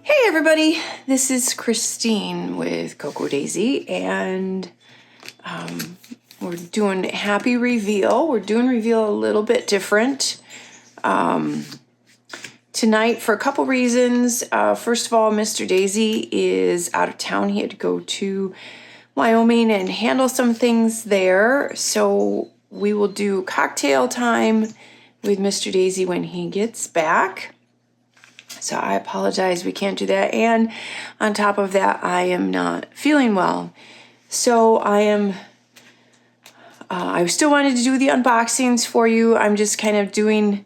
Hey everybody, this is Christine with Coco Daisy, and we're doing Happy Reveal. We're doing Reveal a little bit different tonight for a couple reasons. First of all, Mr. Daisy is out of town. He had to go to Wyoming and handle some things there, so we will do cocktail time with Mr. Daisy when he gets back. So I apologize, we can't do that. And on top of that, I am not feeling well. So I still wanted to do the unboxings for you. I'm just kind of doing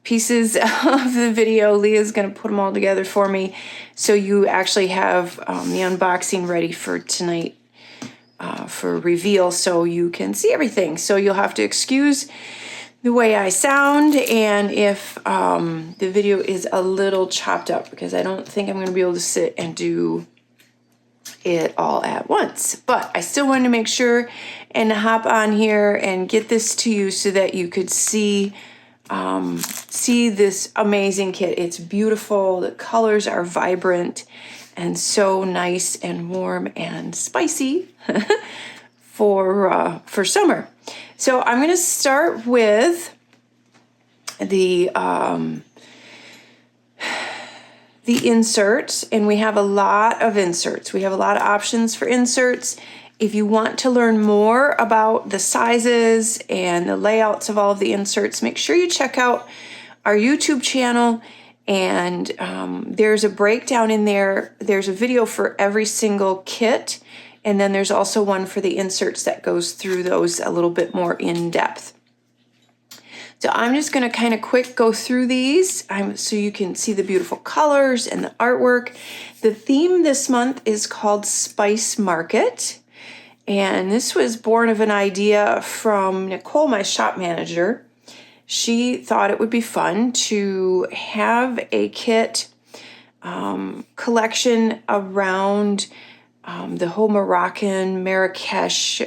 pieces of the video. Leah's gonna put them all together for me. So you actually have the unboxing ready for tonight for reveal, so you can see everything. So you'll have to excuse the way I sound, and if the video is a little chopped up, because I don't think I'm going to be able to sit and do it all at once. But I still wanted to make sure and hop on here and get this to you so that you could see this amazing kit. It's beautiful. The colors are vibrant and so nice and warm and spicy for summer. So I'm going to start with the inserts, and we have a lot of inserts. We have a lot of options for inserts. If you want to learn more about the sizes and the layouts of all of the inserts, make sure you check out our YouTube channel, and there's a breakdown in there. There's a video for every single kit. And then there's also one for the inserts that goes through those a little bit more in depth. So I'm just going to kind of quick go through these so you can see the beautiful colors and the artwork. The theme this month is called Spice Market. And this was born of an idea from Nicole, my shop manager. She thought it would be fun to have a kit collection around the whole Moroccan, Marrakesh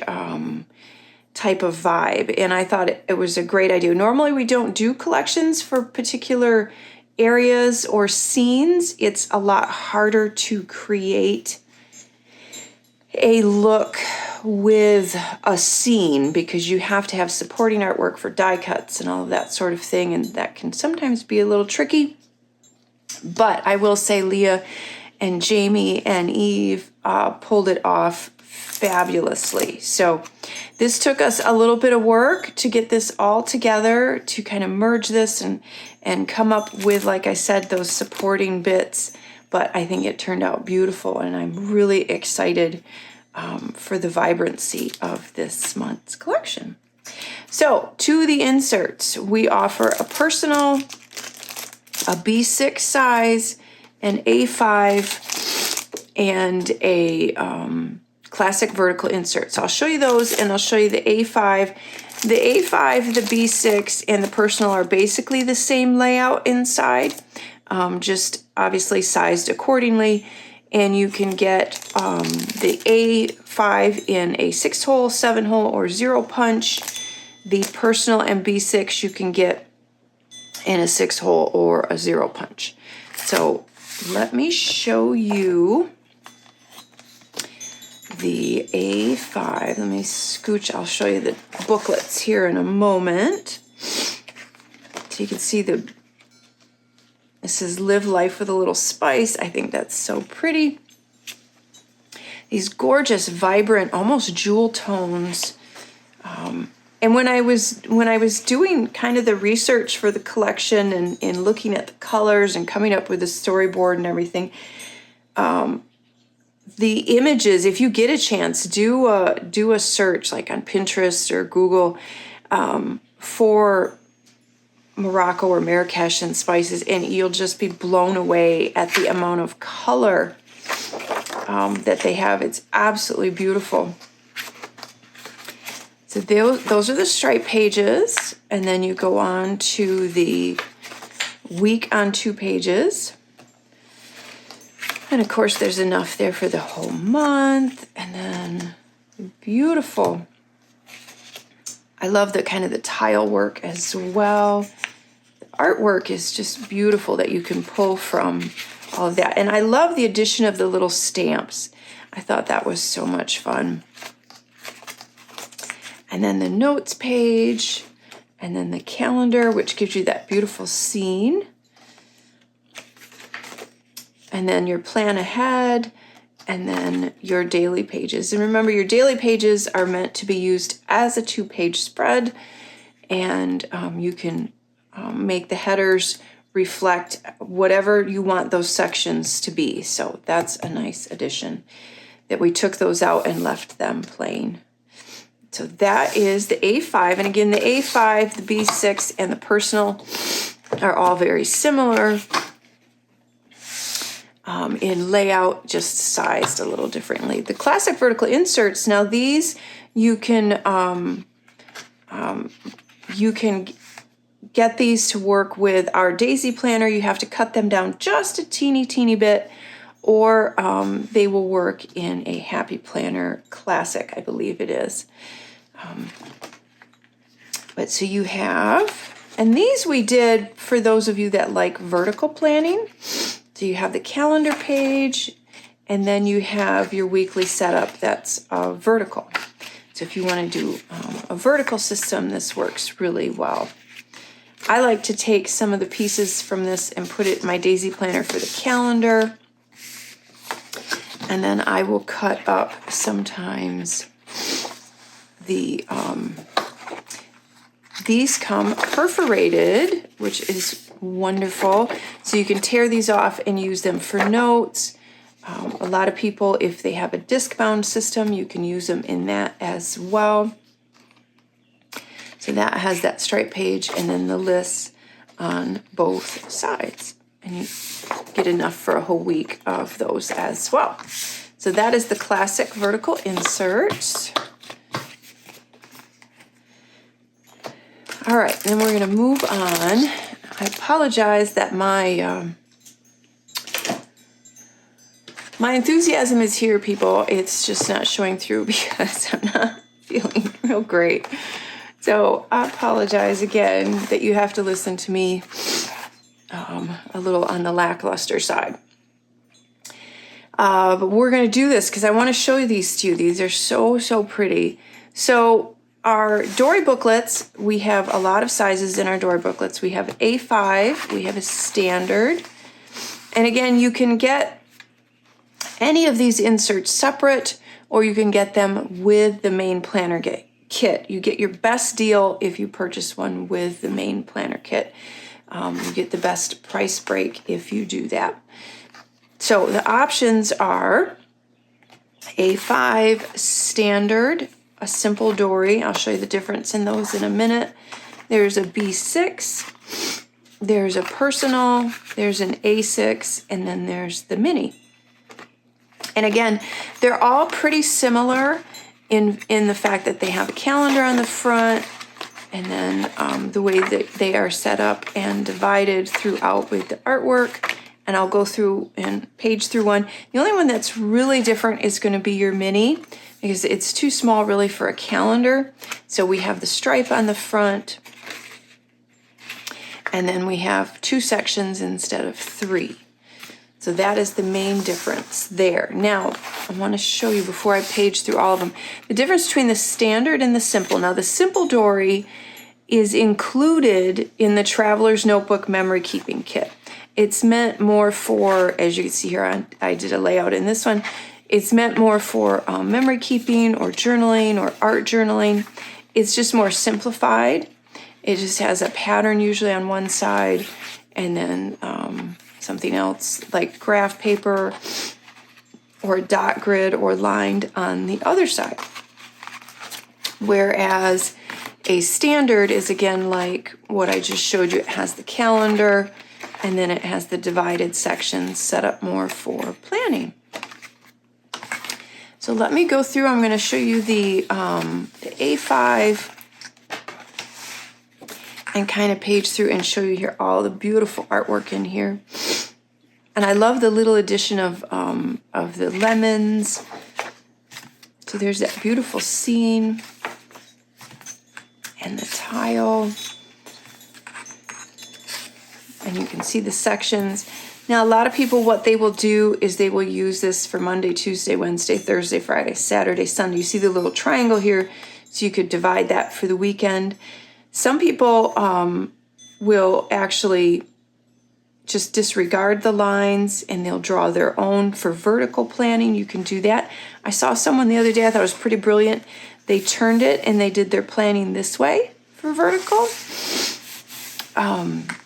type of vibe. And I thought it was a great idea. Normally we don't do collections for particular areas or scenes. It's a lot harder to create a look with a scene because you have to have supporting artwork for die cuts and all of that sort of thing. And that can sometimes be a little tricky. But I will say Leah and Jamie and Eve pulled it off fabulously. So this took us a little bit of work to get this all together, to kind of merge this and come up with, like I said, those supporting bits. But I think it turned out beautiful, and I'm really excited for the vibrancy of this month's collection. So to the inserts, we offer a personal, a B6 size, an A5, and a classic vertical insert. So I'll show you those, and I'll show you the A5. The A5, the B6, and the personal are basically the same layout inside, just obviously sized accordingly. And you can get the A5 in a 6-hole, 7-hole, or 0 punch. The personal and B6 you can get in a 6-hole or a 0 punch. So let me show you the A5. Let me scooch. I'll show you the booklets here in a moment. So you can see this is Live Life with a Little Spice. I think that's so pretty. These gorgeous, vibrant, almost jewel tones. And when I was doing kind of the research for the collection and looking at the colors and coming up with the storyboard and everything, the images, if you get a chance, do a search like on Pinterest or Google for Morocco or Marrakesh and spices, and you'll just be blown away at the amount of color that they have. It's absolutely beautiful. So those are the stripe pages, and then you go on to the week on 2 pages. And of course there's enough there for the whole month. And then beautiful. I love the kind of the tile work as well. The artwork is just beautiful that you can pull from all of that. And I love the addition of the little stamps. I thought that was so much fun. And then the notes page, and then the calendar, which gives you that beautiful scene. And then your plan ahead, and then your daily pages. And remember, your daily pages are meant to be used as a 2-page spread, and you can make the headers reflect whatever you want those sections to be. So that's a nice addition that we took those out and left them plain. So that is the A5. And again, the A5, the B6, and the personal are all very similar in layout, just sized a little differently. The classic vertical inserts, now these you can get these to work with our Daisy planner. You have to cut them down just a teeny bit, or they will work in a Happy Planner Classic, I believe it is. But so you have, and these we did for those of you that like vertical planning. So you have the calendar page, and then you have your weekly setup that's vertical. So if you want to do a vertical system, this works really well. I like to take some of the pieces from this and put it in my Daisy planner for the calendar. And then I will cut up sometimes the, these come perforated, which is wonderful. So you can tear these off and use them for notes. A lot of people, if they have a disc-bound system, you can use them in that as well. So that has that stripe page and then the lists on both sides. And you get enough for a whole week of those as well. So that is the classic vertical insert. All right, then we're going to move on. I apologize that my enthusiasm is here, people. It's just not showing through because I'm not feeling real great. So I apologize again that you have to listen to me a little on the lackluster side. But we're going to do this because I want to show you these to you. These are so pretty. So our Dory booklets, we have a lot of sizes in our Dory booklets. We have A5, we have a standard. And again, you can get any of these inserts separate, or you can get them with the main planner kit. You get your best deal if you purchase one with the main planner kit. You get the best price break if you do that. So the options are A5 standard, a simple Dory. I'll show you the difference in those in a minute. There's a B6, there's a personal, there's an A6, and then there's the mini. And again, they're all pretty similar in the fact that they have a calendar on the front, and then the way that they are set up and divided throughout with the artwork. And I'll go through and page through one. The only one that's really different is going to be your mini, because it's too small really for a calendar. So we have the stripe on the front, and then we have 2 sections instead of 3. So that is the main difference there. Now, I want to show you before I page through all of them, the difference between the standard and the simple. Now, the simple Dory is included in the Traveler's Notebook Memory Keeping Kit. It's meant more for, as you can see here, I did a layout in this one. It's meant more for memory keeping or journaling or art journaling. It's just more simplified. It just has a pattern usually on one side, and then something else like graph paper or dot grid or lined on the other side. Whereas a standard is again like what I just showed you. It has the calendar, and then it has the divided sections set up more for planning. So let me go through. I'm going to show you the A5 and kind of page through and show you here all the beautiful artwork in here. And I love the little addition of the lemons. So there's that beautiful scene and the tile. and you can see the sections. Now, a lot of people, what they will do is they will use this for Monday, Tuesday, Wednesday, Thursday, Friday, Saturday, Sunday. You see the little triangle here, so you could divide that for the weekend. Some people will actually just disregard the lines and they'll draw their own for vertical planning. You can do that. I saw someone the other day, I thought it was pretty brilliant. They turned it and they did their planning this way for vertical,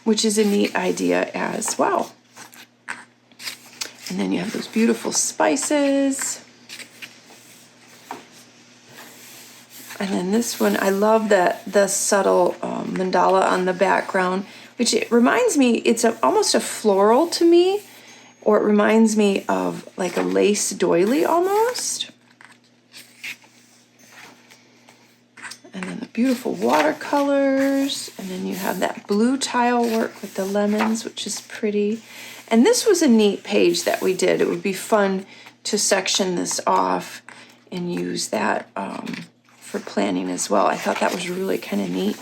which is a neat idea as well. And then you have those beautiful spices. And then this one, I love the subtle mandala on the background, which it reminds me, it's almost a floral to me, or it reminds me of like a lace doily almost. And then the beautiful watercolors, and then you have that blue tile work with the lemons, which is pretty. And this was a neat page that we did. It would be fun to section this off and use that for planning as well. I thought that was really kind of neat.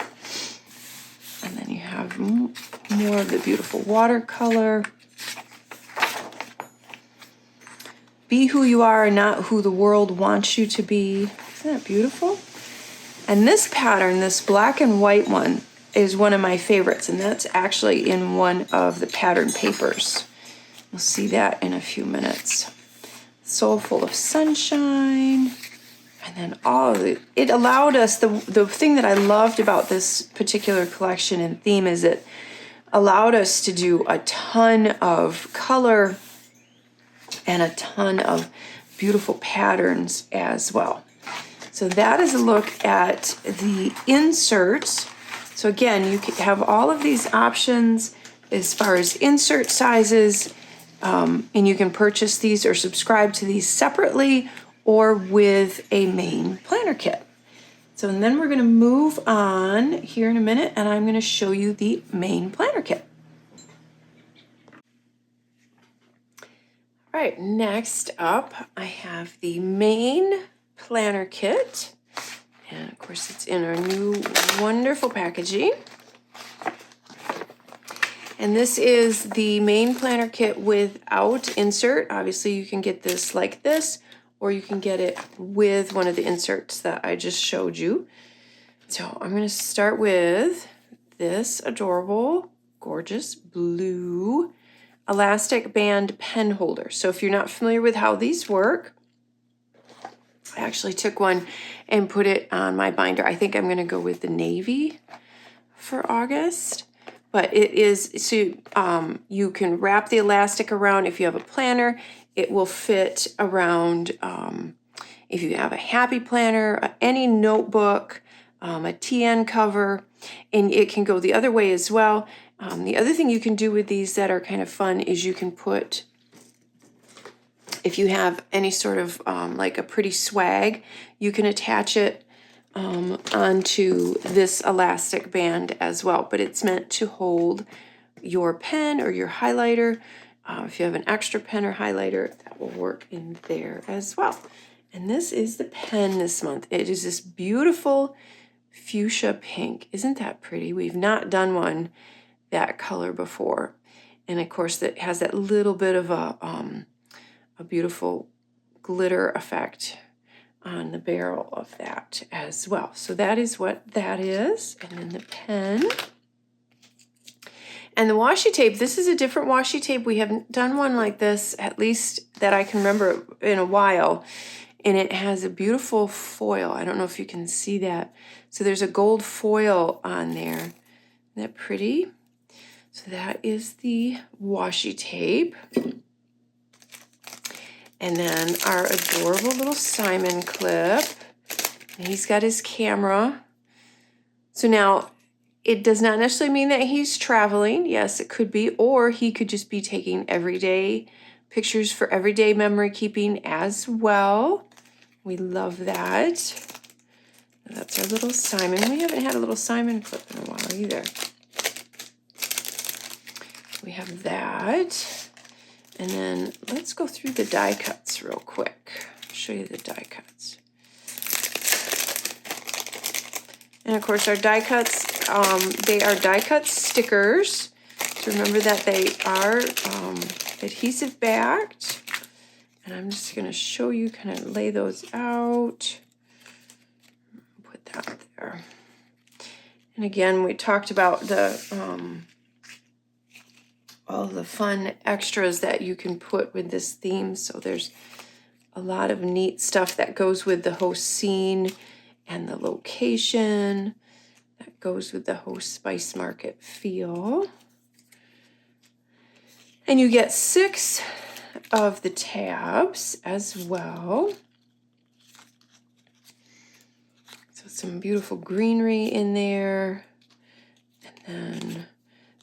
And then you have more of the beautiful watercolor. Be who you are, not who the world wants you to be. Isn't that beautiful? And this pattern, this black and white one, is one of my favorites, and that's actually in one of the pattern papers. We'll see that in a few minutes. So full of sunshine, and then all of it allowed us, the thing that I loved about this particular collection and theme is it allowed us to do a ton of color and a ton of beautiful patterns as well. So that is a look at the inserts. So again, you can have all of these options as far as insert sizes, and you can purchase these or subscribe to these separately or with a main planner kit. So and then we're going to move on here in a minute, and I'm going to show you the main planner kit. All right, next up, I have the main planner kit. And of course, it's in our new wonderful packaging. And this is the main planner kit without insert. Obviously, you can get this like this, or you can get it with one of the inserts that I just showed you. So I'm going to start with this adorable, gorgeous blue elastic band pen holder. So if you're not familiar with how these work, I actually took one and put it on my binder. I think I'm going to go with the navy for August. But it is, so you can wrap the elastic around. If you have a planner, it will fit around, if you have a happy planner, any notebook, a TN cover, and it can go the other way as well. The other thing you can do with these that are kind of fun is you can put, if you have any sort of like a pretty swag, you can attach it onto this elastic band as well. But it's meant to hold your pen or your highlighter. If you have an extra pen or highlighter, that will work in there as well. And this is the pen this month. It is this beautiful fuchsia pink. Isn't that pretty? We've not done one that color before. And of course, that has that little bit of a beautiful glitter effect on the barrel of that as well. So that is what that is. And then the pen. And the washi tape, this is a different washi tape. We haven't done one like this, at least that I can remember in a while. And it has a beautiful foil. I don't know if you can see that. So there's a gold foil on there. Isn't that pretty? So that is the washi tape. And then our adorable little Simon clip. And he's got his camera. So now, it does not necessarily mean that he's traveling. Yes, it could be. Or he could just be taking everyday pictures for everyday memory keeping as well. We love that. And that's our little Simon. We haven't had a little Simon clip in a while either. We have that. And then let's go through the die cuts real quick. I'll show you the die cuts. And of course our die cuts, they are die cut stickers. So remember that they are adhesive backed. And I'm just going to show you, kind of lay those out. Put that there. And again, we talked about the all the fun extras that you can put with this theme. So there's a lot of neat stuff that goes with the host scene and the location that goes with the host spice market feel. And you get 6 of the tabs as well. So some beautiful greenery in there. And then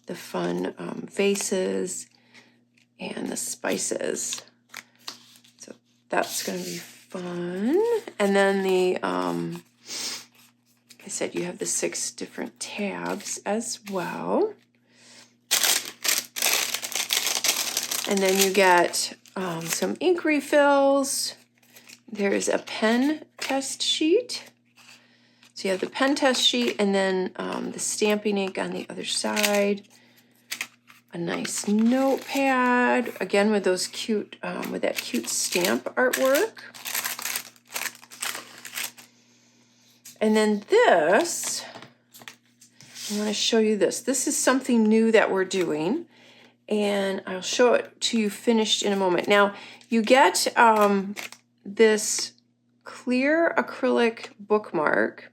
the fun vases and the spices. So that's going to be fun. And then the, like I said, you have the 6 different tabs as well. And then you get some ink refills. There's a pen test sheet. So you have the pen test sheet and then the stamping ink on the other side. A nice notepad, again with those cute, with that cute stamp artwork. And then this, I want to show you this. This is something new that we're doing, and I'll show it to you finished in a moment. Now, you get this clear acrylic bookmark,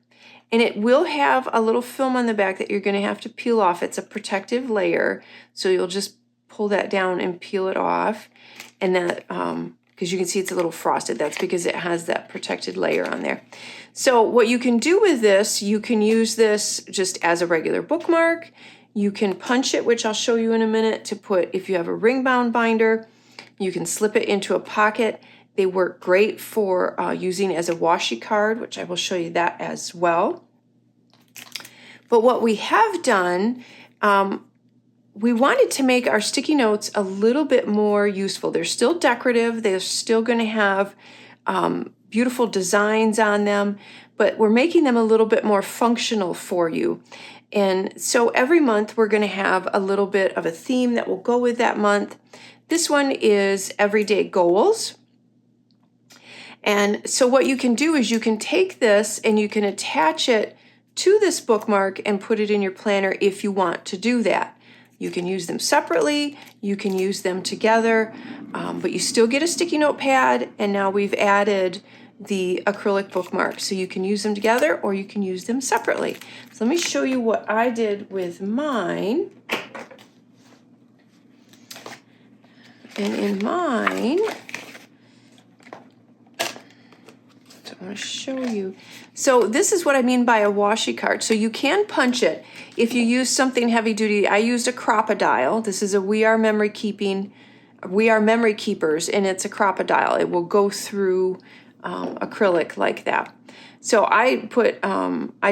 and it will have a little film on the back that you're going to have to peel off. It's a protective layer, so you'll just pull that down and peel it off. And that, because you can see it's a little frosted, that's because it has that protected layer on there. So what you can do with this, you can use this just as a regular bookmark. You can punch it, which I'll show you in a minute, to put, if you have a ring-bound binder, you can slip it into a pocket. They work great for using as a washi card, which I will show you that as well. But what we have done, we wanted to make our sticky notes a little bit more useful. They're still decorative. They're still going to have beautiful designs on them, but we're making them a little bit more functional for you. And so every month we're going to have a little bit of a theme that will go with that month. This one is everyday goals. And so what you can do is you can take this and you can attach it to this bookmark and put it in your planner if you want to do that. You can use them separately, you can use them together, but you still get a sticky note pad, and now we've added the acrylic bookmark. So you can use them together or you can use them separately. So let me show you what I did with mine. And in mine, I want to show you. So this is what I mean by a washi card. So you can punch it. If you use something heavy duty, I used a Crop-A-Dile. This is a We Are Memory Keepers, and it's a Crop-A-Dile. It will go through acrylic like that. So I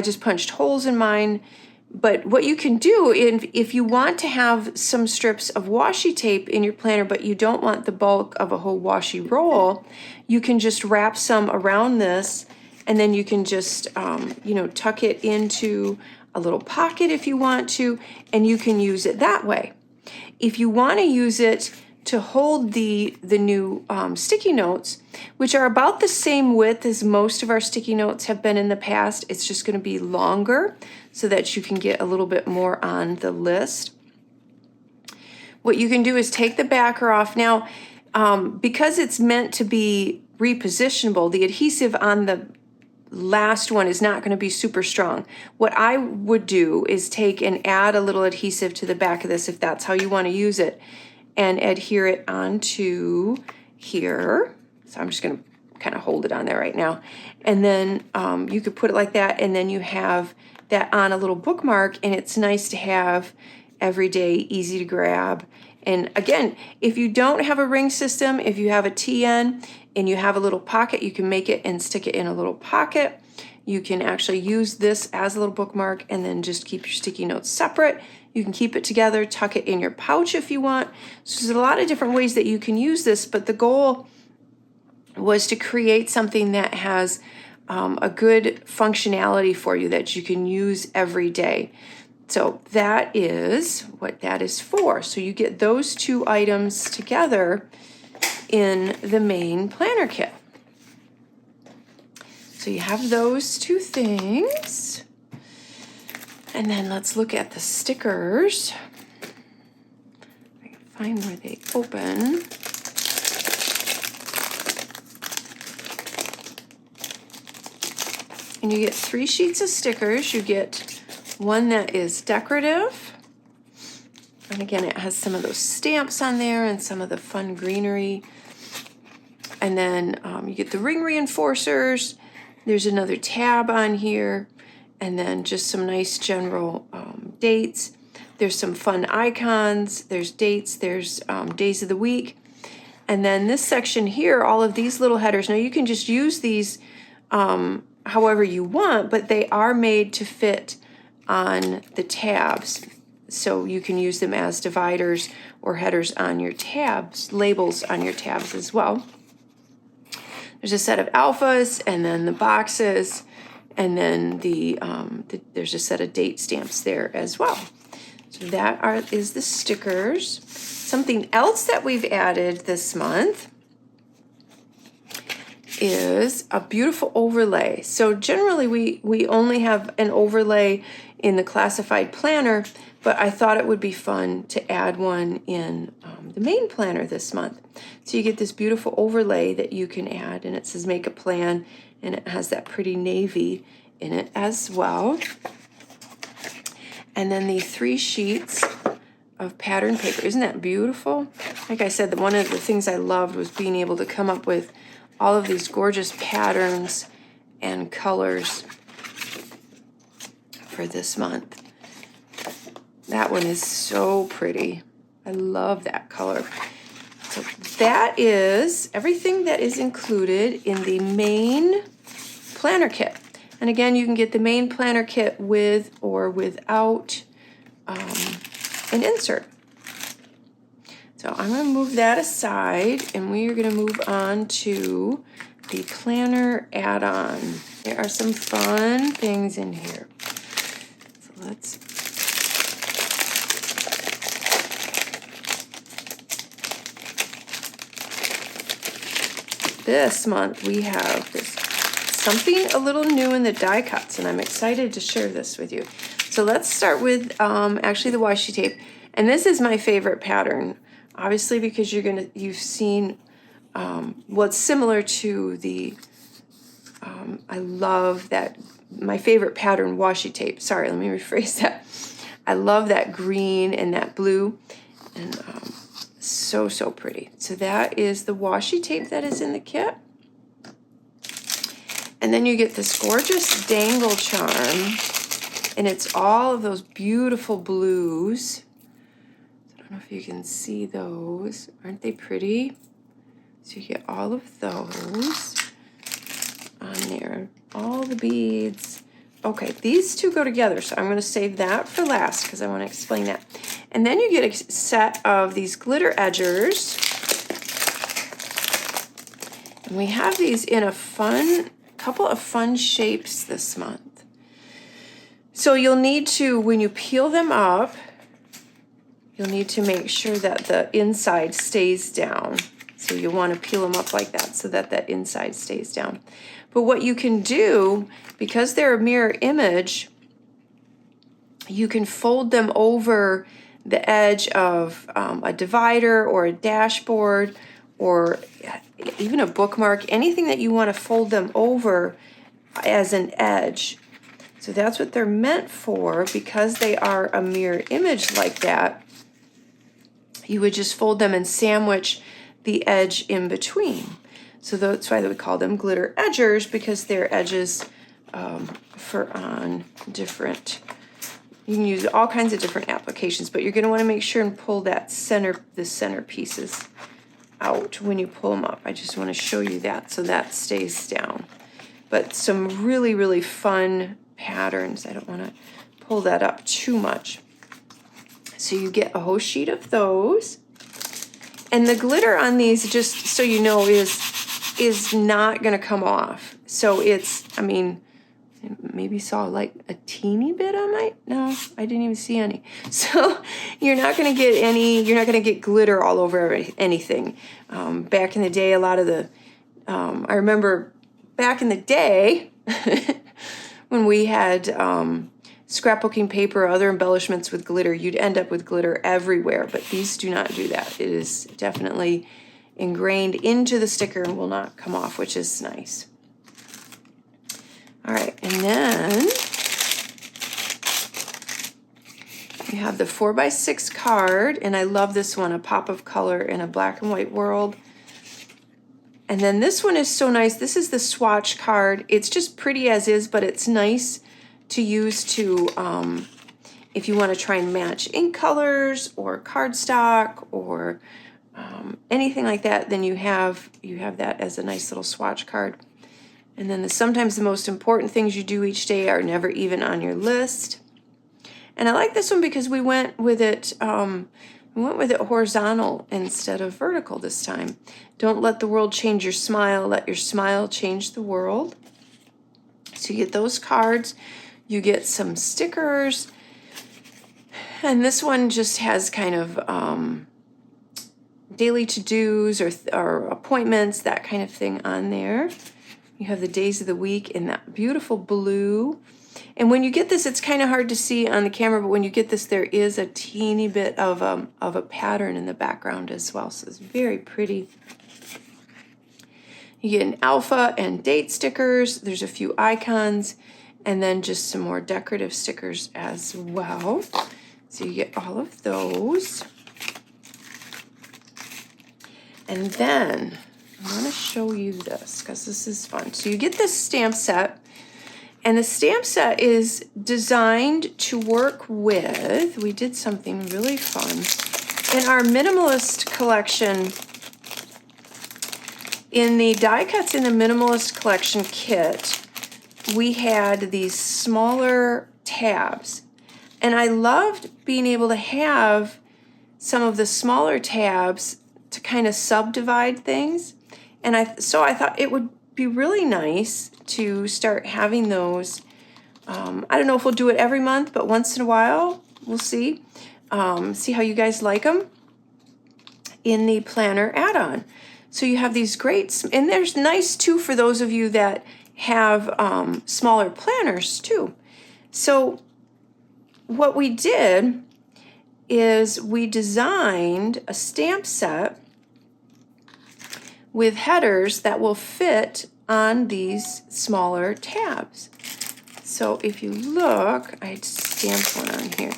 just punched holes in mine. But what you can do, if you want to have some strips of washi tape in your planner, but you don't want the bulk of a whole washi roll, you can just wrap some around this, and then you can just, tuck it into a little pocket if you want to, and you can use it that way. If you want to use it to hold the new sticky notes, which are about the same width as most of our sticky notes have been in the past, it's just going to be longer so that you can get a little bit more on the list. What you can do is take the backer off. Now, because it's meant to be repositionable, the adhesive on the last one is not going to be super strong. What I would do is take and add a little adhesive to the back of this if that's how you want to use it, and adhere it onto here. So I'm just going to kind of hold it on there right now. And then you could put it like that, and then you have that on a little bookmark, and it's nice to have every day, easy to grab. And again, if you don't have a ring system, if you have a TN and you have a little pocket, you can make it and stick it in a little pocket. You can actually use this as a little bookmark and then just keep your sticky notes separate. You can keep it together, tuck it in your pouch if you want. So there's a lot of different ways that you can use this, but the goal was to create something that has a good functionality for you that you can use every day. So that is what that is for. So you get those two items together in the main planner kit. So you have those two things. And then let's look at the stickers. I can find where they open. And you get 3 sheets of stickers. You get one that is decorative. And again, it has some of those stamps on there and some of the fun greenery. And then you get the ring reinforcers. There's another tab on here. And then just some nice general dates. There's some fun icons. There's dates. There's days of the week. And then this section here, all of these little headers. Now you can just use these however you want, but they are made to fit on the tabs. So you can use them as dividers or headers on your tabs, labels on your tabs as well. There's a set of alphas and then the boxes, and then there's a set of date stamps there as well. So that is the stickers. Something else that we've added this month is a beautiful overlay. So generally we only have an overlay in the classified planner, but I thought it would be fun to add one in the main planner this month. So you get this beautiful overlay that you can add, and it says make a plan, and it has that pretty navy in it as well. And then the 3 sheets of pattern paper. Isn't that beautiful? Like I said, one of the things I loved was being able to come up with all of these gorgeous patterns and colors for this month. That one is so pretty. I love that color. So that is everything that is included in the main planner kit. And again, you can get the main planner kit with or without an insert. So I'm going to move that aside, and we are going to move on to the planner add-on. There are some fun things in here. So let's this month we have something a little new in the die cuts, and I'm excited to share this with you. So let's start with actually the washi tape, and this is my favorite pattern. Obviously, because you've seen, well, it's similar to the, I love that, my favorite pattern washi tape. Sorry, let me rephrase that. I love that green and that blue, and so pretty. So that is the washi tape that is in the kit. And then you get this gorgeous dangle charm, and it's all of those beautiful blues. I don't know if you can see those. Aren't they pretty? So you get all of those on there. All the beads. Okay, these two go together, so I'm going to save that for last because I want to explain that. And then you get a set of these glitter edgers. And we have these in a couple of fun shapes this month. So you'll need to, when you peel them up, you'll need to make sure that the inside stays down. So you want to peel them up like that so that that inside stays down. But what you can do, because they're a mirror image, you can fold them over the edge of a divider or a dashboard or even a bookmark, anything that you want to fold them over as an edge. So that's what they're meant for. Because they are a mirror image like that, you would just fold them and sandwich the edge in between. So that's why we call them glitter edgers, because they're edges for on different, you can use all kinds of different applications, but you're going to want to make sure and pull the center pieces out when you pull them up. I just want to show you that so that stays down. But some really fun patterns. I don't want to pull that up too much. So you get a whole sheet of those. And the glitter on these, just so you know, is not going to come off. So it's, I mean, maybe saw like a teeny bit on no, I didn't even see any. So you're not going to get you're not going to get glitter all over anything. Back in the day, a lot of the, I remember back in the day when we had scrapbooking paper or other embellishments with glitter, you'd end up with glitter everywhere, but these do not do that. It is definitely ingrained into the sticker and will not come off, which is nice. All right, and then you have the 4x6 card, and I love this one, a pop of color in a black and white world. And then this one is so nice. This is the swatch card. It's just pretty as is, but it's nice to use to, if you want to try and match ink colors or cardstock or anything like that, then you have that as a nice little swatch card. And then sometimes the most important things you do each day are never even on your list. And I like this one because we went with it horizontal instead of vertical this time. Don't let the world change your smile. Let your smile change the world. So you get those cards. You get some stickers. And this one just has kind of daily to-dos or appointments, that kind of thing on there. You have the days of the week in that beautiful blue. And when you get this, it's kind of hard to see on the camera, but when you get this, there is a teeny bit of a pattern in the background as well. So it's very pretty. You get an alpha and date stickers. There's a few icons, and then just some more decorative stickers as well. So you get all of those. And then I want to show you this because this is fun. So you get this stamp set, and the stamp set is designed to work with, we did something really fun. In our minimalist collection, in the die cuts in the minimalist collection kit, we had these smaller tabs. And I loved being able to have some of the smaller tabs to kind of subdivide things. And so I thought it would be really nice to start having those. I don't know if we'll do it every month, but once in a while, we'll see. See how you guys like them in the planner add-on. So you have these great, and there's nice too for those of you that have smaller planners too. So what we did is we designed a stamp set with headers that will fit on these smaller tabs. So if you look, I stamped one on here.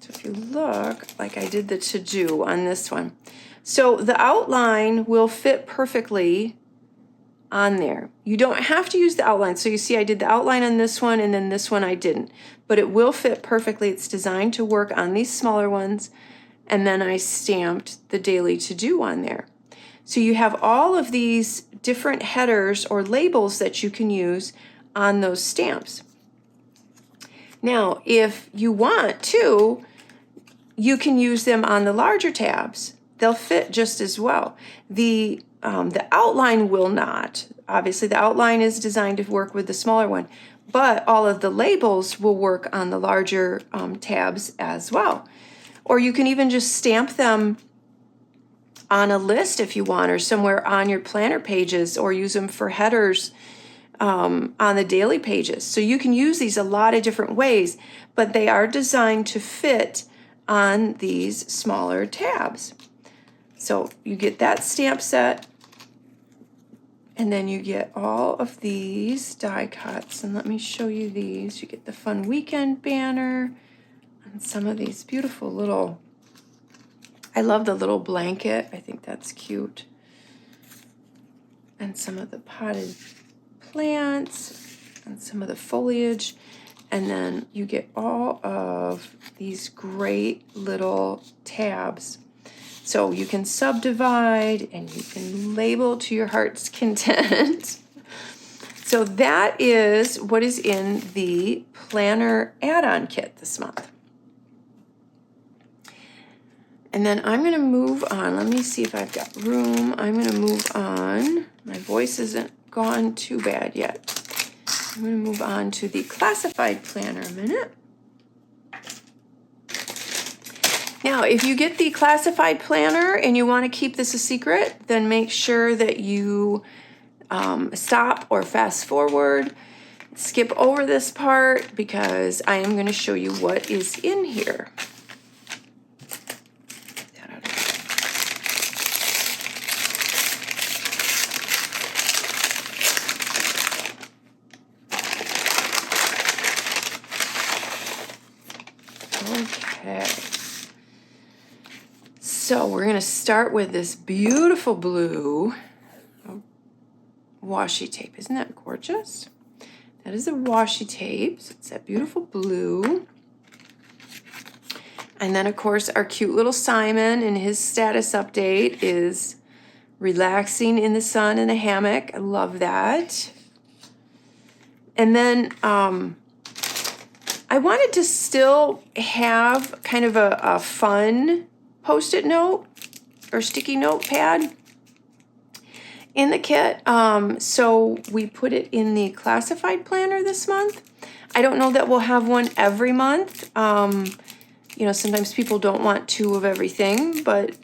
So if you look, like I did the to-do on this one. So the outline will fit perfectly on there. You don't have to use the outline. So you see I did the outline on this one, and then this one I didn't. But it will fit perfectly. It's designed to work on these smaller ones. And then I stamped the daily to-do on there. So you have all of these different headers or labels that you can use on those stamps. Now, if you want to, you can use them on the larger tabs. They'll fit just as well. The outline will not. Obviously, the outline is designed to work with the smaller one, but all of the labels will work on the larger tabs as well. Or you can even just stamp them on a list if you want, or somewhere on your planner pages, or use them for headers on the daily pages. So you can use these a lot of different ways, but they are designed to fit on these smaller tabs. So you get that stamp set, and then you get all of these die cuts. And let me show you these. You get the Fun Weekend banner and some of these beautiful little, I love the little blanket. I think that's cute. And some of the potted plants and some of the foliage. And then you get all of these great little tabs. So you can subdivide and you can label to your heart's content. So that is what is in the planner add-on kit this month. And then I'm going to move on. Let me see if I've got room. I'm going to move on. My voice isn't gone too bad yet. I'm going to move on to the classified planner a minute. Now, if you get the classified planner and you want to keep this a secret, then make sure that you stop or fast forward, skip over this part, because I am going to show you what is in here. Okay. So we're going to start with this beautiful blue washi tape. Isn't that gorgeous? That is a washi tape. So it's that beautiful blue. And then, of course, our cute little Simon and his status update is relaxing in the sun in a hammock. I love that. And then I wanted to still have kind of a fun Post-it note or sticky notepad in the kit. So we put it in the classified planner this month. I don't know that we'll have one every month. You know, sometimes people don't want two of everything, but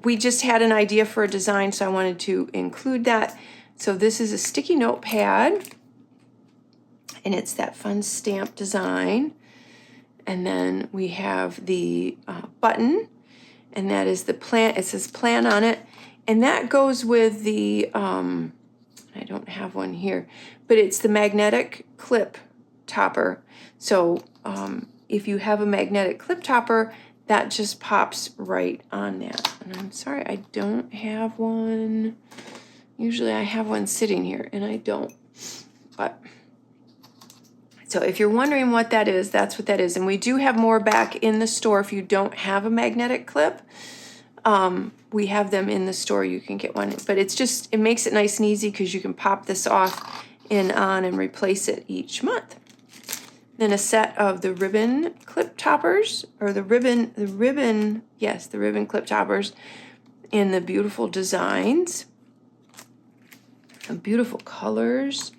we just had an idea for a design, so I wanted to include that. So this is a sticky notepad, and it's that fun stamp design. And then we have the button, and that is the plan. It says plan on it. And that goes with the, I don't have one here, but it's the magnetic clip topper. So if you have a magnetic clip topper, that just pops right on that. And I'm sorry, I don't have one. Usually I have one sitting here, and I don't. But so if you're wondering what that is, that's what that is. And we do have more back in the store if you don't have a magnetic clip. We have them in the store. You can get one. But it's just, it makes it nice and easy because you can pop this off and on and replace it each month. Then a set of the ribbon clip toppers, or the ribbon clip toppers in the beautiful designs. Some beautiful colors.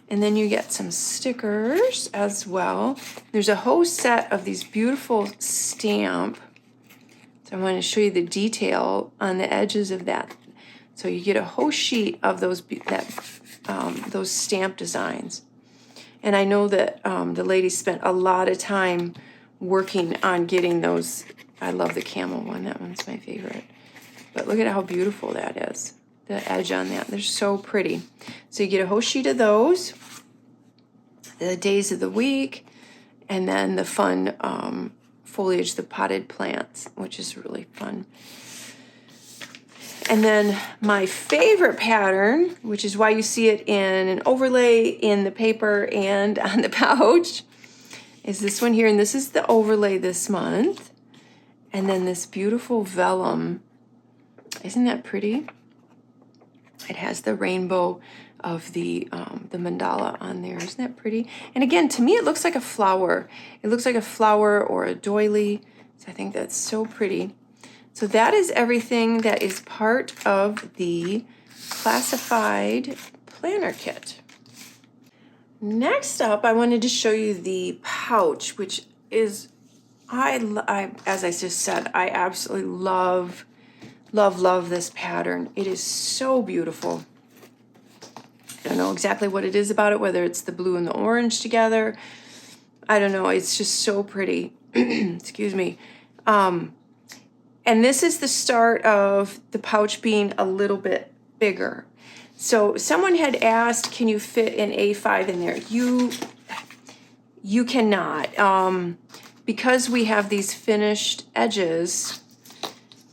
And then you get some stickers as well. There's a whole set of these beautiful stamp. So I want to show you the detail on the edges of that. So you get a whole sheet of those stamp designs. And I know that the ladies spent a lot of time working on getting those. I love the camel one. That one's my favorite. But look at how beautiful that is. The edge on that. They're so pretty. So you get a whole sheet of those, the days of the week, and then the fun foliage, the potted plants, which is really fun. And then my favorite pattern, which is why you see it in an overlay in the paper and on the pouch, is this one here. And this is the overlay this month. And then this beautiful vellum. Isn't that pretty? It has the rainbow of the mandala on there. Isn't that pretty? And again, to me, it looks like a flower. It looks like a flower or a doily. So I think that's so pretty. So that is everything that is part of the classified planner kit. Next up, I wanted to show you the pouch, which is, as I just said, I absolutely love this pattern. It is so beautiful. I don't know exactly what it is about it, whether it's the blue and the orange together. I don't know. It's just so pretty. Excuse me. And this is the start of the pouch being a little bit bigger. So someone had asked, can you fit an A5 in there? You cannot. Because we have these finished edges,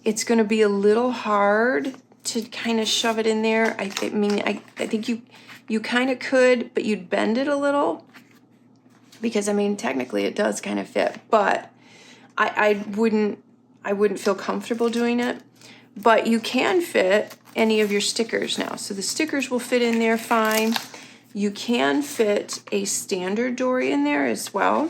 it's going to be a little hard to kind of shove it in there. I think you kind of could, but you'd bend it a little, because I mean technically it does kind of fit, but I wouldn't feel comfortable doing it. But you can fit any of your stickers now. So the stickers will fit in there fine. You can fit a standard dory in there as well.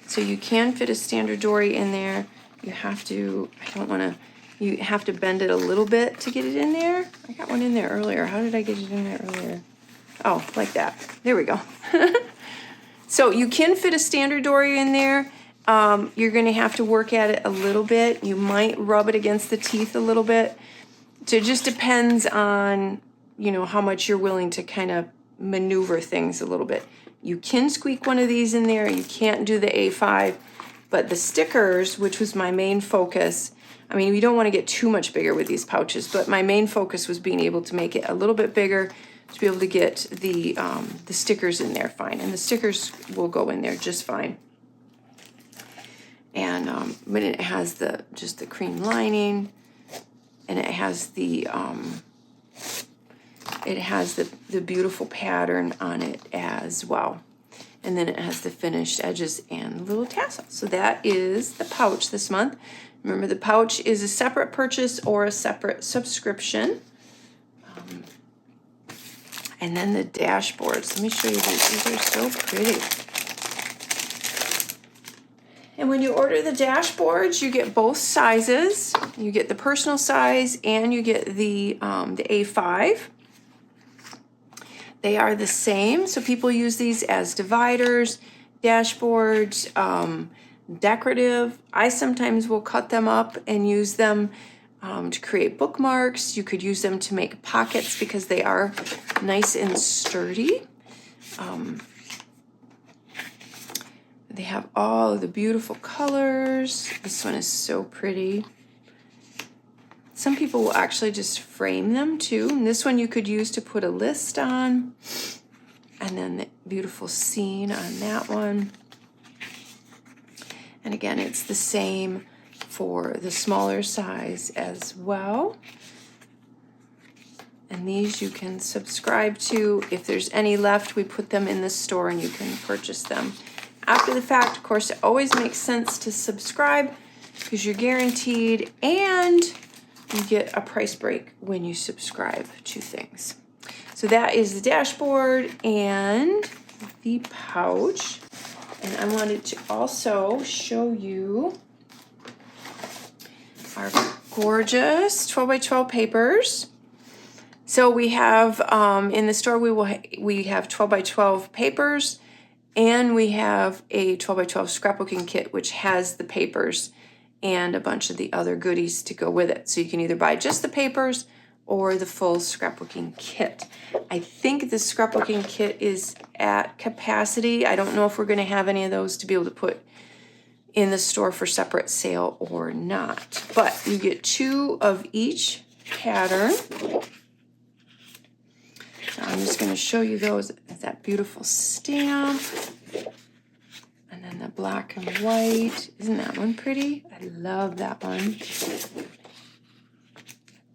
So you can fit a standard dory in there. You have to, you have to bend it a little bit to get it in there. I got one in there earlier. How did I get it in there earlier? Oh, like that. There we go. So you can fit a standard dory in there. You're going to have to work at it a little bit. You might rub it against the teeth a little bit. So it just depends on, you know, how much you're willing to kind of maneuver things a little bit. You can squeak one of these in there. You can't do the A5, but the stickers, which was my main focus, I mean, you don't want to get too much bigger with these pouches, but my main focus was being able to make it a little bit bigger to be able to get the stickers in there fine. And the stickers will go in there just fine. And but it has just the cream lining, and it has the beautiful pattern on it as well. And then it has the finished edges and the little tassel. So that is the pouch this month. Remember, the pouch is a separate purchase or a separate subscription. And then the dashboards. Let me show you these. These are so pretty. And when you order the dashboards, you get both sizes. You get the personal size and you get the A5. They are the same, so people use these as dividers, dashboards, decorative. I sometimes will cut them up and use them to create bookmarks. You could use them to make pockets because they are nice and sturdy. They have all the beautiful colors. This one is so pretty. Some people will actually just frame them too. And this one you could use to put a list on. And then the beautiful scene on that one. And again, it's the same for the smaller size as well. And these you can subscribe to. If there's any left, we put them in the store and you can purchase them. After the fact, of course, it always makes sense to subscribe because you're guaranteed and you get a price break when you subscribe to things. So that is the dashboard and the pouch. And I wanted to also show you our gorgeous 12 by 12 papers. So we have in the store we have 12 by 12 papers, and we have a 12 by 12 scrapbooking kit which has the papers and a bunch of the other goodies to go with it. So you can either buy just the papers or the full scrapbooking kit. I think the scrapbooking kit is at capacity. I don't know if we're going to have any of those to be able to put in the store for separate sale or not. But you get 2 of each pattern. So I'm just going to show you those. That beautiful stamp. And then the black and white. Isn't that one pretty? I love that one.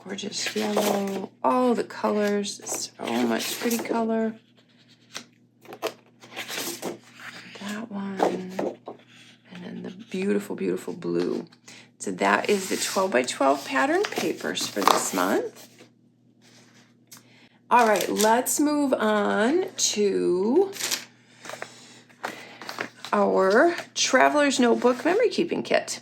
Gorgeous yellow. All the colors. So much pretty color. That one. And then the beautiful, beautiful blue. So that is the 12 by 12 pattern papers for this month. All right, let's move on to our Traveler's Notebook Memory Keeping Kit.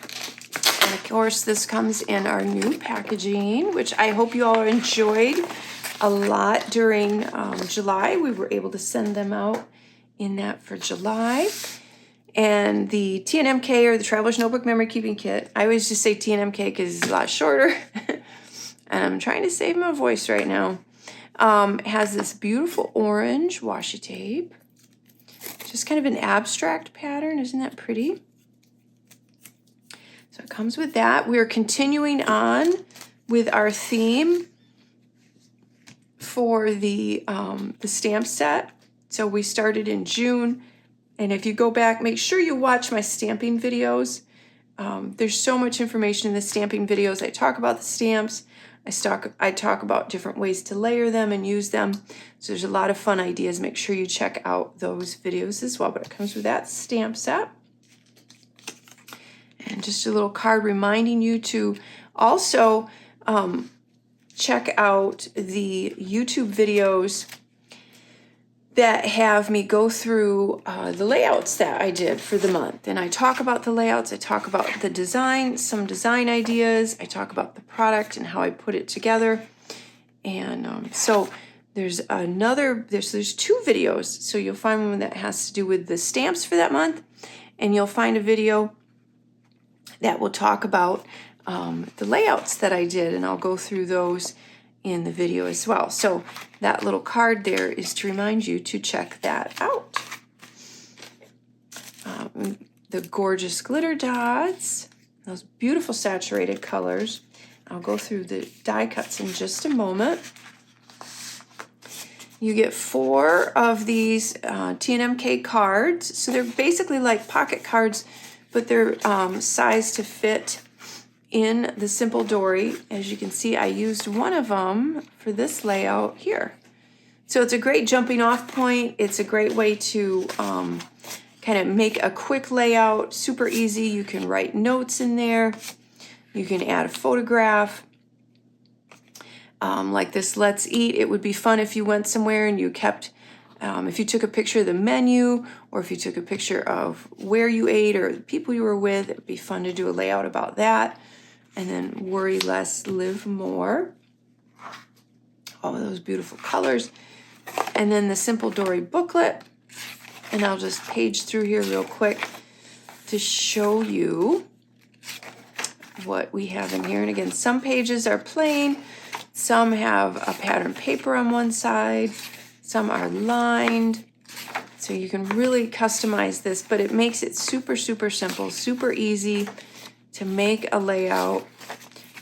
And of course, this comes in our new packaging, which I hope you all enjoyed a lot during July. We were able to send them out in that for July. And the TNMK, or the Traveler's Notebook Memory Keeping Kit, I always just say TNMK because it's a lot shorter. And I'm trying to save my voice right now. It has this beautiful orange washi tape. Just kind of an abstract pattern. Isn't that pretty? So it comes with that. We are continuing on with our theme for the stamp set. So we started in June. And if you go back, make sure you watch my stamping videos. There's so much information in the stamping videos. I talk about the stamps. I talk about different ways to layer them and use them. So there's a lot of fun ideas. Make sure you check out those videos as well. But it comes with that stamp set. And just a little card reminding you to also check out the YouTube videos that have me go through the layouts that I did for the month. And I talk about the layouts, I talk about the design, some design ideas, I talk about the product and how I put it together. And so There's there's 2 videos. So you'll find one that has to do with the stamps for that month, and you'll find a video that will talk about the layouts that I did, and I'll go through those in the video as well. So that little card there is to remind you to check that out. The gorgeous glitter dots, those beautiful saturated colors. I'll go through the die cuts in just a moment. You get 4 of these T&MK cards. So they're basically like pocket cards, but they're sized to fit in the simple dory. As you can see, I used one of them for this layout here. So it's a great jumping off point. It's a great way to kind of make a quick layout, super easy. You can write notes in there. You can add a photograph. Like this Let's Eat. It would be fun if you went somewhere and you kept, if you took a picture of the menu, or if you took a picture of where you ate or the people you were with. It would be fun to do a layout about that. And then Worry Less, Live More. All of those beautiful colors. And then the Simple Dory booklet. And I'll just page through here real quick to show you what we have in here. And again, some pages are plain. Some have a pattern paper on one side. Some are lined. So you can really customize this, but it makes it super, super simple, super easy to make a layout.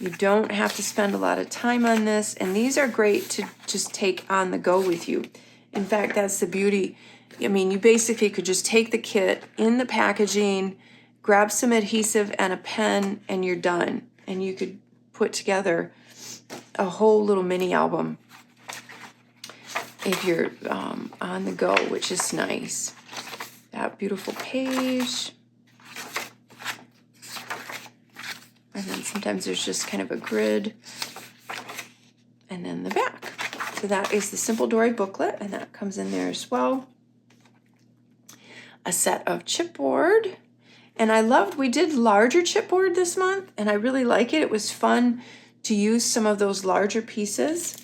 You don't have to spend a lot of time on this, and these are great to just take on the go with you. In fact, that's the beauty. I mean, you basically could just take the kit in the packaging, grab some adhesive and a pen, and you're done. And you could put together a whole little mini album if you're on the go, which is nice. That beautiful page. And then sometimes there's just kind of a grid. And then the back. So that is the Simple Dory booklet, and that comes in there as well. A set of chipboard. And I loved, we did larger chipboard this month, and I really like it. It was fun to use some of those larger pieces.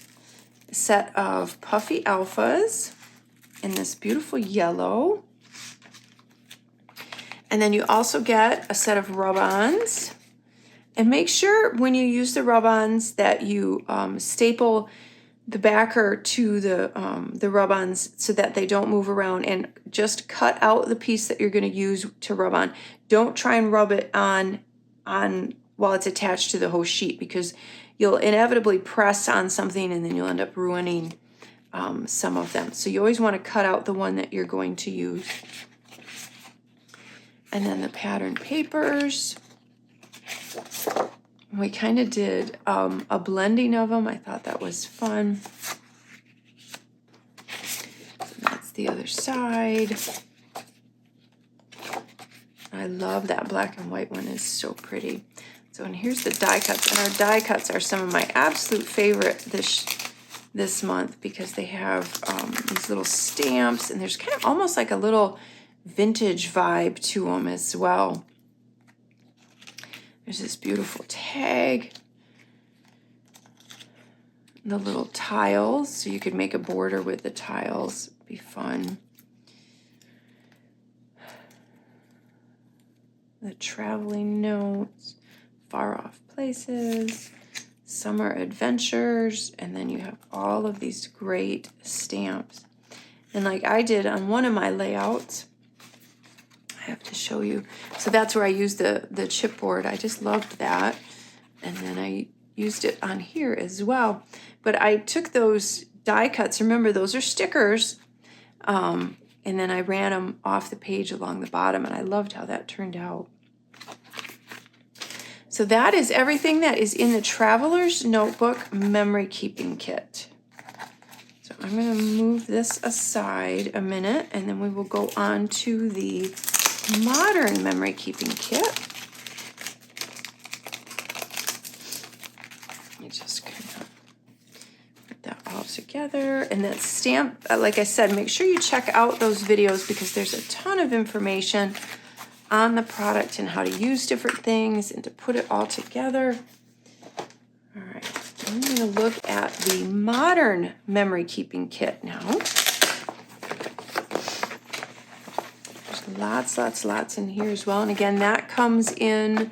A set of Puffy Alphas in this beautiful yellow. And then you also get a set of rub-ons. And make sure when you use the rub-ons that you staple the backer to the rub-ons so that they don't move around, and just cut out the piece that you're going to use to rub on. Don't try and rub it on while it's attached to the whole sheet, because you'll inevitably press on something and then you'll end up ruining some of them. So you always want to cut out the one that you're going to use. And then the pattern papers. We kind of did a blending of them. I thought that was fun. So that's the other side. I love that black and white one. It's so pretty. So, and here's the die cuts. And our die cuts are some of my absolute favorite this month, because they have these little stamps, and there's kind of almost like a little vintage vibe to them as well. There's this beautiful tag. The little tiles, so you could make a border with the tiles. Be fun. The traveling notes, far off places, summer adventures, and then you have all of these great stamps. And like I did on one of my layouts, I have to show you. So that's where I used the chipboard. I just loved that. And then I used it on here as well. But I took those die cuts. Remember, those are stickers. And then I ran them off the page along the bottom, and I loved how that turned out. So that is everything that is in the Traveler's Notebook Memory Keeping Kit. So I'm going to move this aside a minute, and then we will go on to the Modern Memory Keeping Kit. Let me just kind of put that all together. And that stamp, like I said, make sure you check out those videos, because there's a ton of information on the product and how to use different things and to put it all together. All right, I'm going to look at the modern memory keeping kit now. There's lots in here as well. And again, that comes in,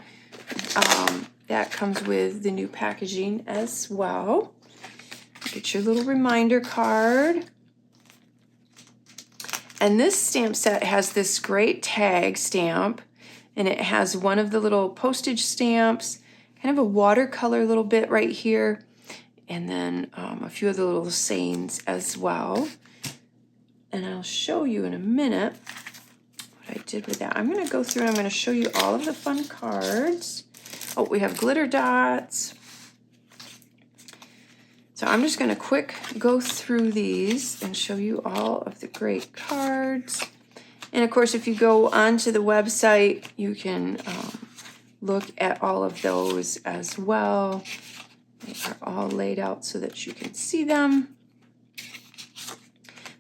that comes with the new packaging as well. Get your little reminder card. And this stamp set has this great tag stamp, and it has one of the little postage stamps, kind of a watercolor little bit right here, and then a few of the little sayings as well. And I'll show you in a minute what I did with that. I'm going to go through and I'm going to show you all of the fun cards. Oh, we have glitter dots. So I'm just going to quick go through these and show you all of the great cards. And of course, if you go onto the website, you can look at all of those as well. They are all laid out so that you can see them.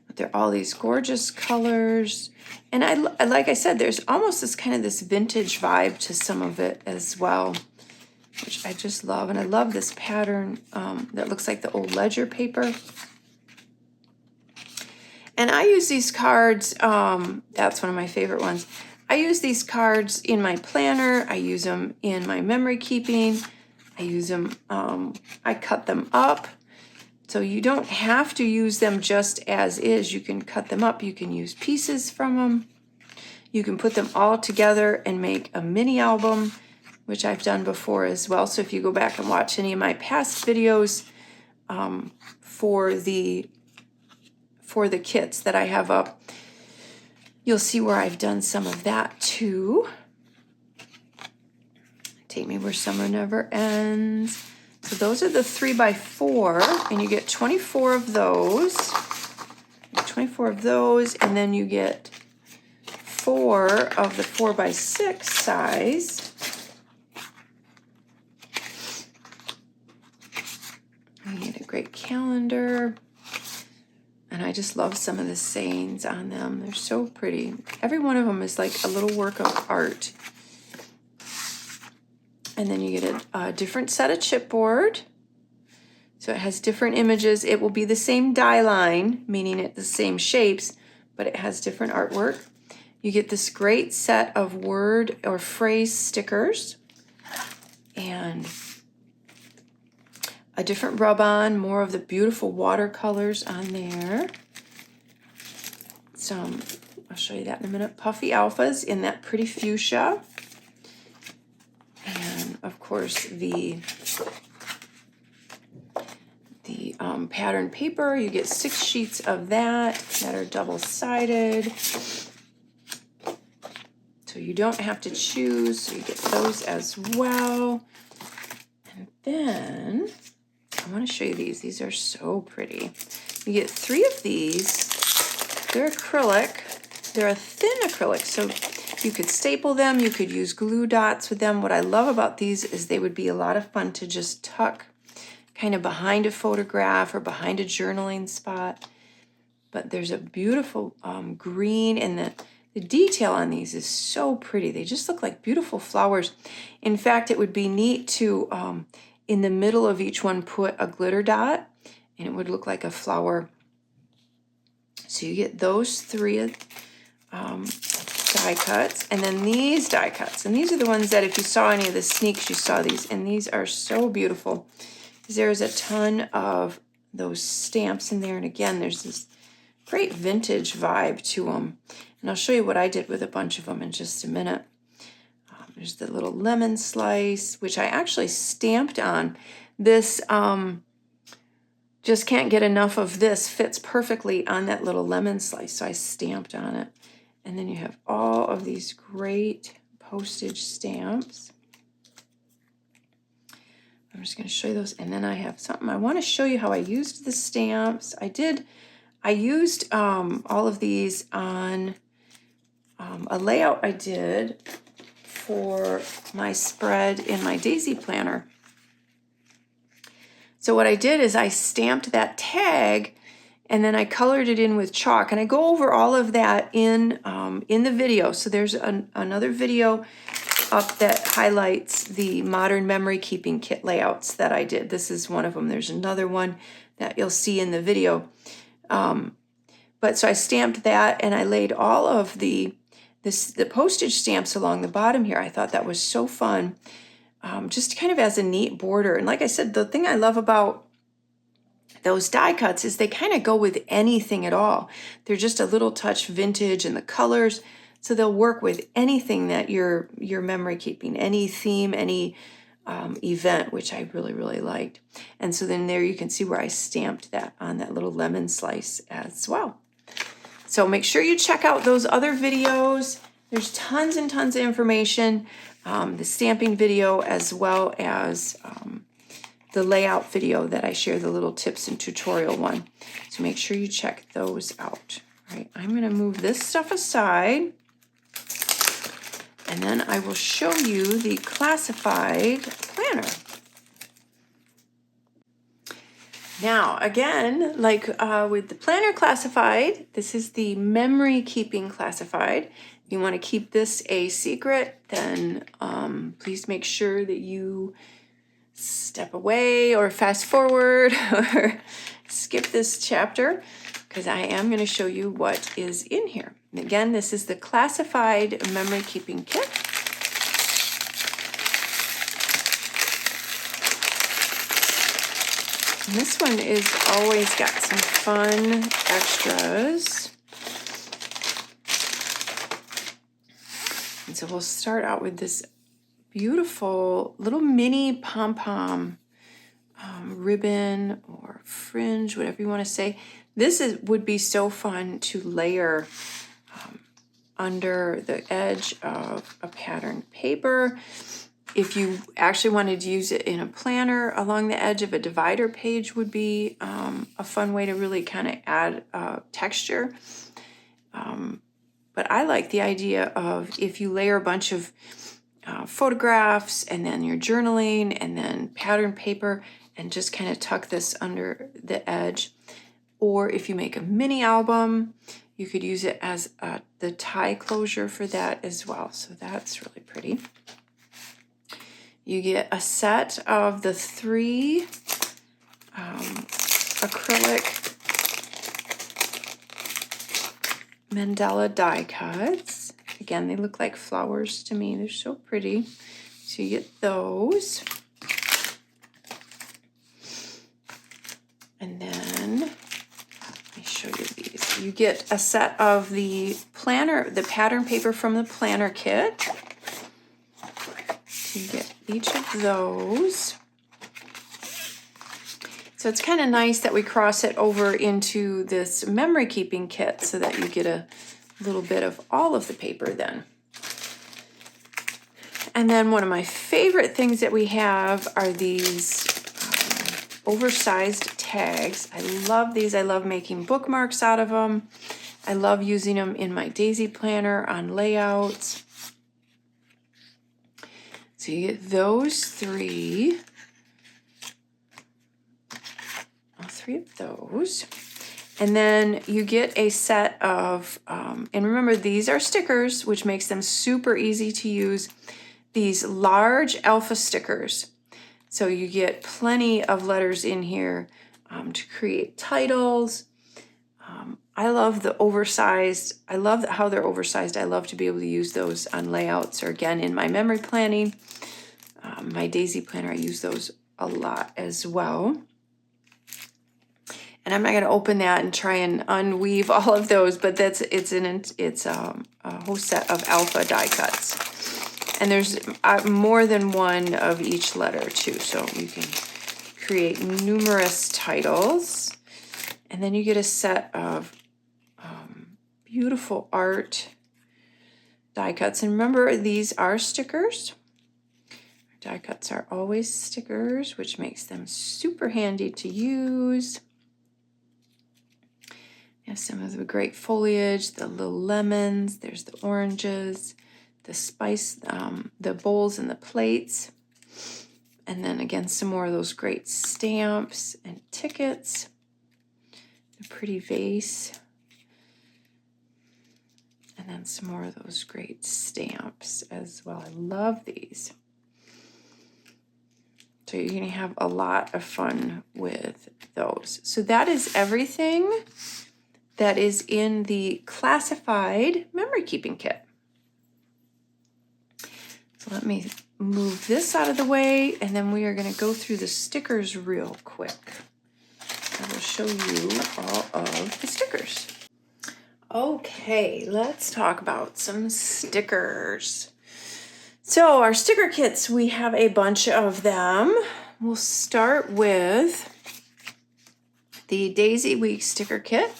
But they're all these gorgeous colors. And I like I said, there's almost this kind of this vintage vibe to some of it as well, which I just love. And I love this pattern that looks like the old ledger paper. And I use these cards, that's one of my favorite ones. I use these cards in my planner. I use them in my memory keeping. I use them, I cut them up. So you don't have to use them just as is. You can cut them up. You can use pieces from them. You can put them all together and make a mini album, which I've done before as well. So if you go back and watch any of my past videos for the kits that I have up, you'll see where I've done some of that too. Take Me Where Summer Never Ends. So those are the 3x4, and you get 24 of those. 24 of those, and then you get 4 of the 4x6 size. You get a great calendar. And I just love some of the sayings on them. They're so pretty. Every one of them is like a little work of art. And then you get a different set of chipboard. So it has different images. It will be the same die line, meaning it's the same shapes, but it has different artwork. You get this great set of word or phrase stickers. And a different rub-on, more of the beautiful watercolors on there. Some, I'll show you that in a minute, puffy alphas in that pretty fuchsia. And of course the pattern paper, you get 6 sheets of that are double-sided. So you don't have to choose, so you get those as well. And then I want to show you these. These are so pretty. You get 3 of these. They're acrylic. They're a thin acrylic, so you could staple them. You could use glue dots with them. What I love about these is they would be a lot of fun to just tuck kind of behind a photograph or behind a journaling spot. But there's a beautiful green, and the detail on these is so pretty. They just look like beautiful flowers. In fact, it would be neat to in the middle of each one put a glitter dot, and it would look like a flower. So you get those 3 die cuts, and then these die cuts. And these are the ones that if you saw any of the sneaks, you saw these. And these are so beautiful because there's a ton of those stamps in there. And again, there's this great vintage vibe to them. And I'll show you what I did with a bunch of them in just a minute. There's the little lemon slice, which I actually stamped on. This, just can't get enough of this, fits perfectly on that little lemon slice, so I stamped on it. And then you have all of these great postage stamps. I'm just going to show you those. And then I have something. I want to show you how I used the stamps. I used all of these on a layout I did for my spread in my daisy planner. So what I did is I stamped that tag, and then I colored it in with chalk. And I go over all of that in the video. So there's another video up that highlights the modern memory keeping kit layouts that I did. This is one of them. There's another one that you'll see in the video. But so I stamped that, and I laid all of the postage stamps along the bottom here. I thought that was so fun, just kind of as a neat border. And like I said, the thing I love about those die cuts is they kind of go with anything at all. They're just a little touch vintage in the colors, so they'll work with anything that you're memory keeping, any theme, any event, which I really, really liked. And so then there you can see where I stamped that on that little lemon slice as well. So make sure you check out those other videos. There's tons and tons of information, the stamping video as well as the layout video that I share, the little tips and tutorial one. So make sure you check those out. All right, I'm gonna move this stuff aside, and then I will show you the classified planner. Now, again, like with the planner classified, this is the memory keeping classified. If you want to keep this a secret, then please make sure that you step away or fast forward or skip this chapter, because I am going to show you what is in here. And again, this is the classified memory keeping kit. And this one is always got some fun extras. And so we'll start out with this beautiful little mini pom-pom ribbon or fringe, whatever you want to say. This would be so fun to layer under the edge of a patterned paper. If you actually wanted to use it in a planner, along the edge of a divider page would be a fun way to really kind of add texture. But I like the idea of if you layer a bunch of photographs and then your journaling and then pattern paper and just kind of tuck this under the edge. Or if you make a mini album, you could use it as the tie closure for that as well. So that's really pretty. You get a set of the 3 acrylic mandala die cuts. Again, they look like flowers to me. They're so pretty. So you get those. And then, let me show you these. You get a set of the planner, the pattern paper from the planner kit. So you get each of those. So it's kind of nice that we cross it over into this memory keeping kit so that you get a little bit of all of the paper then. And then one of my favorite things that we have are these oversized tags. I love these. I love making bookmarks out of them. I love using them in my daisy planner on layouts. So you get those 3. All 3 of those. And then you get a set of, and remember these are stickers, which makes them super easy to use, these large alpha stickers. So you get plenty of letters in here to create titles. I love the oversized, I love how they're oversized. I love to be able to use those on layouts or again in my memory planning. My daisy planner, I use those a lot as well. And I'm not going to open that and try and unweave all of those, but it's a whole set of alpha die cuts. And there's more than one of each letter too, so you can create numerous titles. And then you get a set of beautiful art die cuts. And remember, these are stickers. Die cuts are always stickers, which makes them super handy to use. You have some of the great foliage, the little lemons, there's the oranges, the spice, the bowls and the plates. And then again, some more of those great stamps and tickets. The pretty vase. And then some more of those great stamps as well. I love these. So you're going to have a lot of fun with those. So that is everything that is in the classified memory keeping kit. So let me move this out of the way, and then we are going to go through the stickers real quick. I will show you all of the stickers. Okay, let's talk about some stickers. So our sticker kits, we have a bunch of them. We'll start with the Daisy Week sticker kit,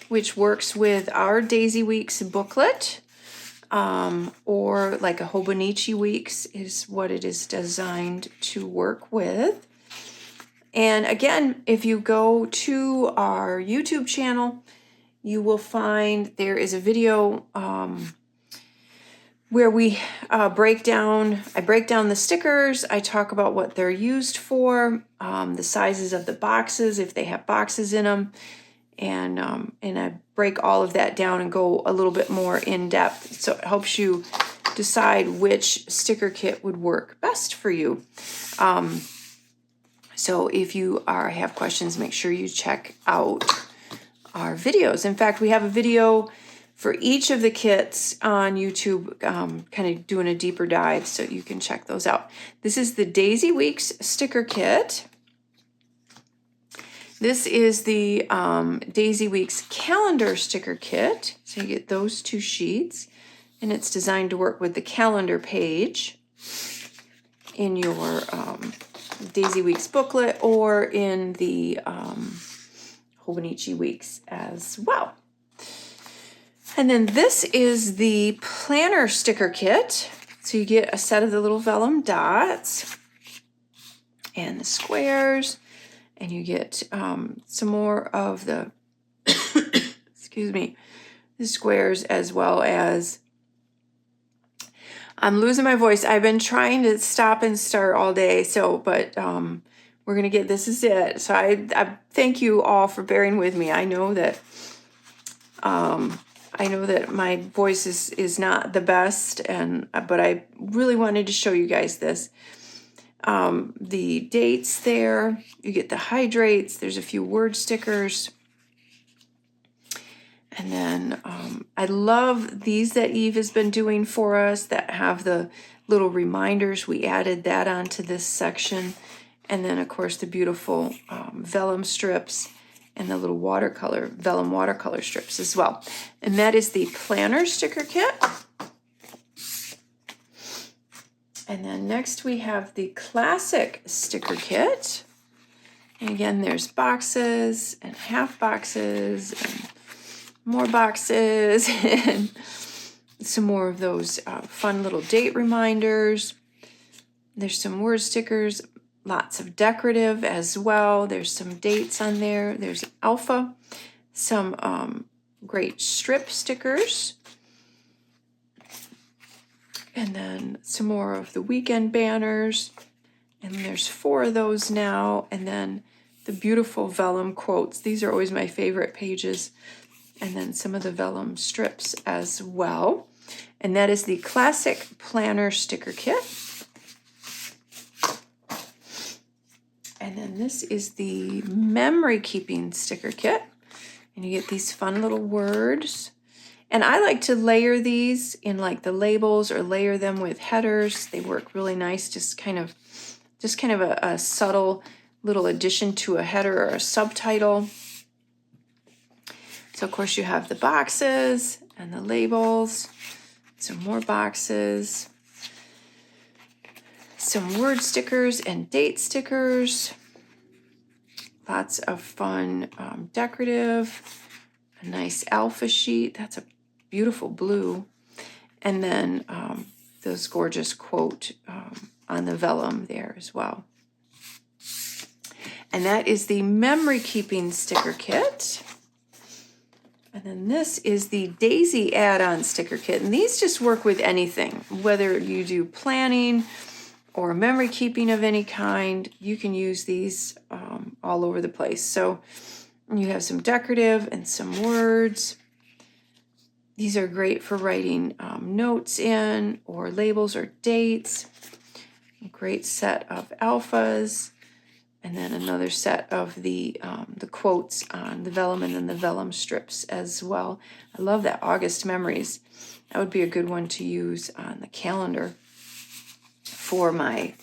which works with our Daisy Weeks booklet, or like a Hobonichi Weeks is what it is designed to work with. And again, if you go to our YouTube channel, you will find there is a video where we I break down the stickers. I talk about what they're used for, the sizes of the boxes, if they have boxes in them, and I break all of that down and go a little bit more in depth. So it helps you decide which sticker kit would work best for you. So if you have questions, make sure you check out our videos. In fact, we have a video for each of the kits on YouTube, kind of doing a deeper dive, so you can check those out. This is the Daisy Weeks sticker kit. This is the Daisy Weeks calendar sticker kit. So you get those 2 sheets, and it's designed to work with the calendar page in your Daisy Weeks booklet or in the Hobonichi Weeks as well. And then this is the planner sticker kit. So you get a set of the little vellum dots and the squares, and you get some more of the, excuse me, the squares, as well as, I'm losing my voice. I've been trying to stop and start all day, but we're going to get, this is it. So I thank you all for bearing with me. I know that my voice is not the best, but I really wanted to show you guys this. The dates there, you get the hydrates, there's a few word stickers. And then I love these that Eve has been doing for us that have the little reminders. We added that onto this section. And then, of course, the beautiful vellum strips and the little vellum watercolor strips as well. And that is the planner sticker kit. And then next we have the classic sticker kit. And again, there's boxes and half boxes and more boxes and some more of those fun little date reminders. There's some word stickers, lots of decorative as well. There's some dates on there. There's alpha, some great strip stickers, and then some more of the weekend banners. And there's 4 of those now. And then the beautiful vellum quotes. These are always my favorite pages. And then some of the vellum strips as well. And that is the classic planner sticker kit. And then this is the memory keeping sticker kit. And you get these fun little words. And I like to layer these in like the labels or layer them with headers. They work really nice, just kind of a subtle little addition to a header or a subtitle. So of course you have the boxes and the labels, some more boxes, some word stickers and date stickers, lots of fun decorative, a nice alpha sheet, that's a beautiful blue, and then those gorgeous quote on the vellum there as well. And that is the memory keeping sticker kit. And then this is the Daisy add-on sticker kit. And these just work with anything, whether you do planning or memory keeping of any kind, you can use these all over the place. So you have some decorative and some words. These are great for writing notes in, or labels or dates. A great set of alphas. And then another set of the quotes on the vellum, and then the vellum strips as well. I love that, August Memories. That would be a good one to use on the calendar for my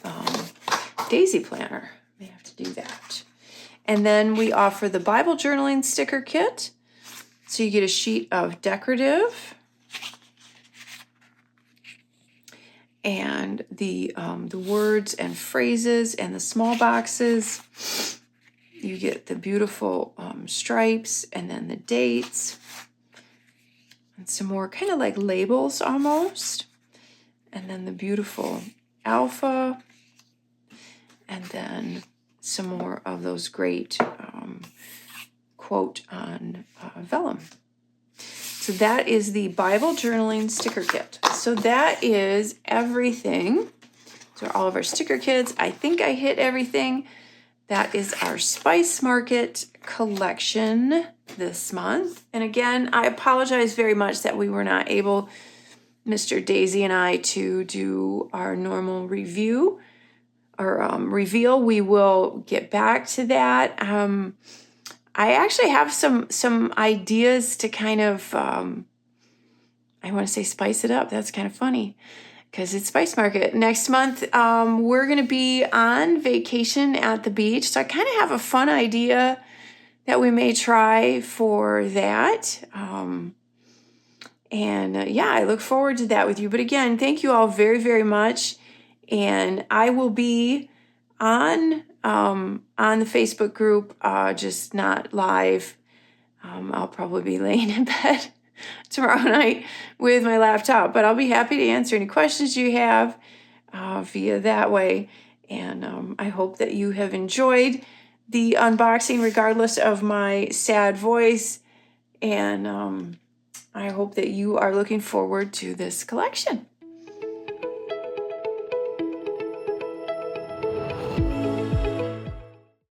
daisy planner. May have to do that. And then we offer the Bible journaling sticker kit. So you get a sheet of decorative and the words and phrases, and the small boxes. You get the beautiful stripes, and then the dates, and some more kind of like labels almost, and then the beautiful alpha, and then some more of those great quote on vellum. So that is the Bible journaling sticker kit. So that is everything. So all of our sticker kits. I think I hit everything. That is our Spice Market collection this month. And again, I apologize very much that we were not able, Mr. Daisy and I, to do our normal review or reveal. We will get back to that. I actually have some ideas to kind of, I want to say spice it up. That's kind of funny because it's Spice Market. Next month, we're going to be on vacation at the beach. So I kind of have a fun idea that we may try for that. Yeah, I look forward to that with you. But again, thank you all very, very much. And I will be on the Facebook group, just not live. I'll probably be laying in bed tomorrow night with my laptop, but I'll be happy to answer any questions you have via that way. And I hope that you have enjoyed the unboxing regardless of my sad voice. And I hope that you are looking forward to this collection.